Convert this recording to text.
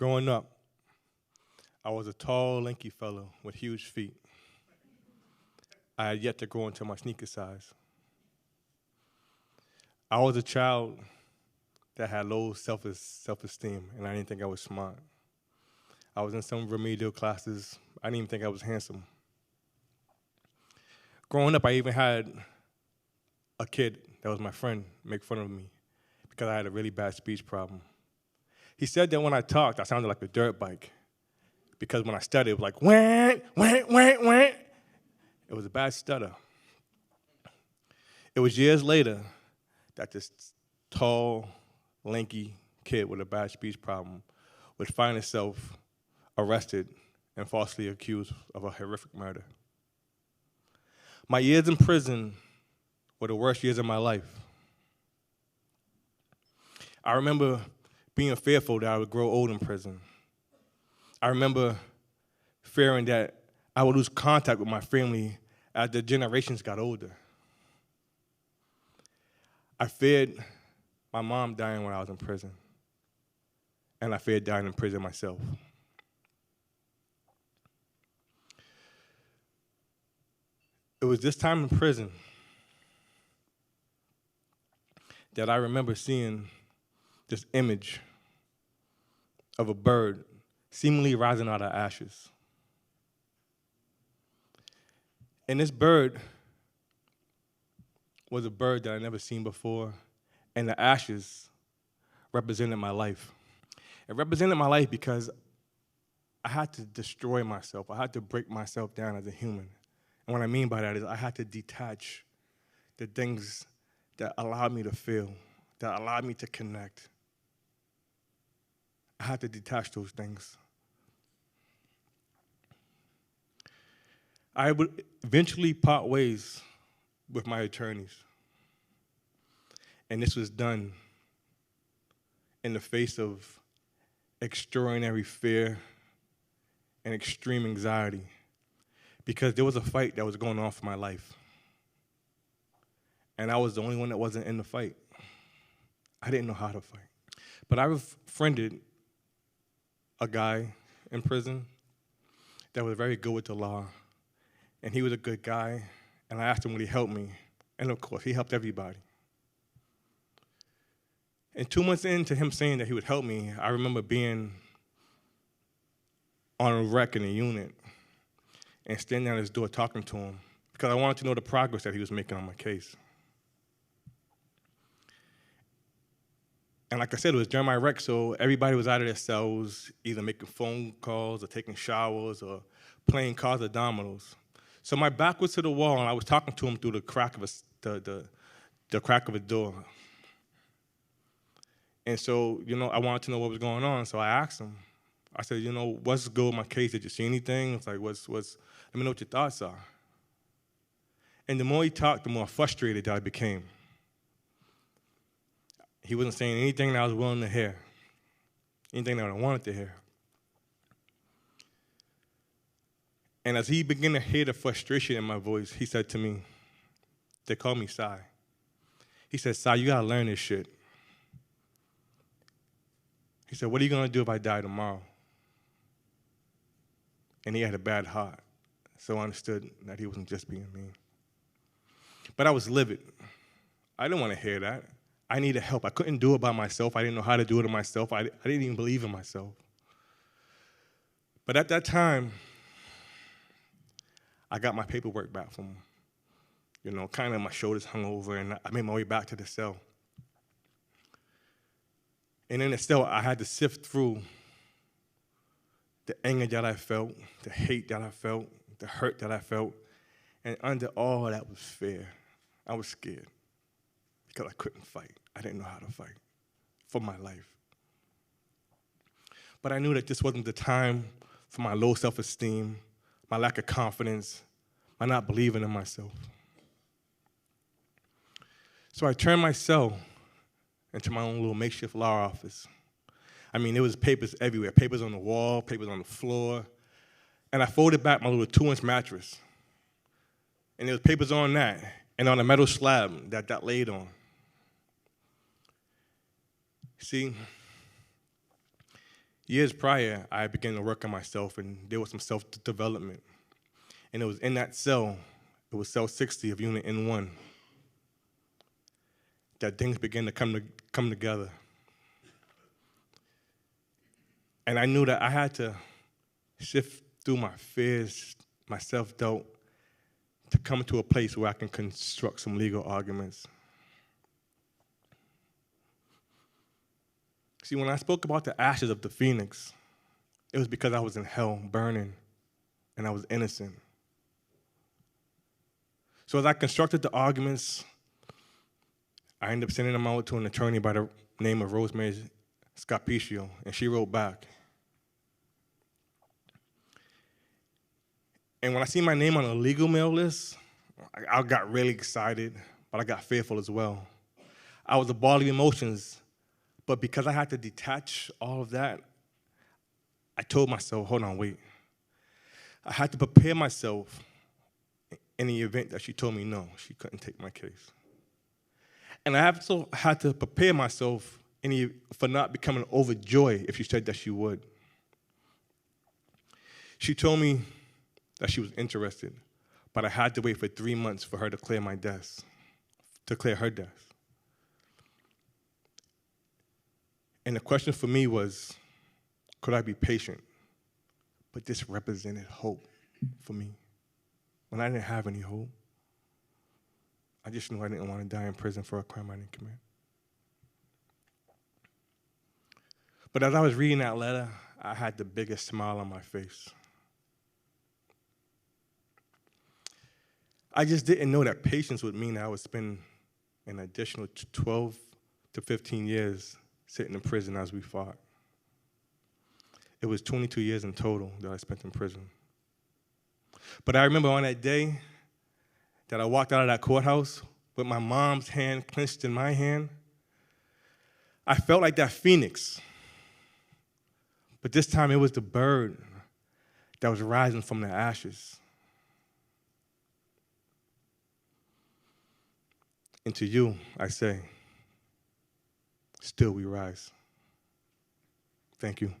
Growing up, I was a tall, lanky fellow with huge feet. I had yet to grow into my sneaker size. I was a child that had low self-esteem, and I didn't think I was smart. I was in some remedial classes. I didn't even think I was handsome. Growing up, I even had a kid that was my friend make fun of me because I had a really bad speech problem. He said that when I talked, I sounded like a dirt bike because when I stuttered, it was like, wah, wah, wah, wah. It was a bad stutter. It was years later that this tall, lanky kid with a bad speech problem would find himself arrested and falsely accused of a horrific murder. My years in prison were the worst years of my life. I remember being fearful that I would grow old in prison. I remember fearing that I would lose contact with my family as the generations got older. I feared my mom dying when I was in prison, and I feared dying in prison myself. It was this time in prison that I remember seeing this image of a bird seemingly rising out of ashes. And this bird was a bird that I'd never seen before, and the ashes represented my life. It represented my life because I had to destroy myself. I had to break myself down as a human. And what I mean by that is I had to detach the things that allowed me to feel, that allowed me to connect. I had to detach those things. I would eventually part ways with my attorneys. And this was done in the face of extraordinary fear and extreme anxiety because there was a fight that was going on for my life. And I was the only one that wasn't in the fight. I didn't know how to fight. But I befriended a guy in prison that was very good with the law. And he was a good guy, and I asked him would he help me. And of course, he helped everybody. And 2 months into him saying that he would help me, I remember being on a wreck in a unit and standing at his door talking to him because I wanted to know the progress that he was making on my case. And like I said, it was during my wreck, so everybody was out of their cells, either making phone calls or taking showers or playing cards or dominoes. So my back was to the wall, and I was talking to him through the crack of the crack of a door. And so, I wanted to know what was going on, so I asked him. I said, what's good with my case? Did you see anything? It's like, let me know what your thoughts are. And the more he talked, the more frustrated I became. He wasn't saying anything that I was willing to hear, anything that I wanted to hear. And as he began to hear the frustration in my voice, he said to me, they call me Si. He said, Si, you gotta learn this shit. He said, what are you gonna do if I die tomorrow? And he had a bad heart, so I understood that he wasn't just being mean. But I was livid. I didn't want to hear that. I needed help. I couldn't do it by myself. I didn't know how to do it myself. I didn't even believe in myself. But at that time, I got my paperwork back from him. Kind of my shoulders hung over, and I made my way back to the cell. And in the cell, I had to sift through the anger that I felt, the hate that I felt, the hurt that I felt, and under all that was fear. I was scared because I couldn't fight. I didn't know how to fight for my life. But I knew that this wasn't the time for my low self-esteem, my lack of confidence, my not believing in myself. So I turned my cell into my own little makeshift law office. I mean, there was papers everywhere, papers on the wall, papers on the floor. And I folded back my little 2-inch mattress. And there was papers on that and on a metal slab that laid on. See, Years prior, I began to work on myself, and there was some self-development. And it was in that cell, it was cell 60 of Unit N1, that things began to come together. And I knew that I had to shift through my fears, my self-doubt, to come to a place where I can construct some legal arguments. See, when I spoke about the ashes of the phoenix, it was because I was in hell, burning, and I was innocent. So as I constructed the arguments, I ended up sending them out to an attorney by the name of Rosemary Scarpicio, and she wrote back. And when I see my name on a legal mail list, I got really excited, but I got fearful as well. I was a ball of emotions, but because I had to detach all of that, I told myself, hold on, wait. I had to prepare myself in the event that she told me no, she couldn't take my case. And I also had to prepare myself for not becoming overjoyed if she said that she would. She told me that she was interested, but I had to wait for 3 months for her to clear my desk, to clear her desk. And the question for me was, could I be patient? But this represented hope for me. When I didn't have any hope, I just knew I didn't want to die in prison for a crime I didn't commit. But as I was reading that letter, I had the biggest smile on my face. I just didn't know that patience would mean that I would spend an additional 12 to 15 years sitting in prison as we fought. It was 22 years in total that I spent in prison. But I remember on that day that I walked out of that courthouse with my mom's hand clenched in my hand, I felt like that phoenix. But this time it was the bird that was rising from the ashes. And to you, I say, still we rise. Thank you.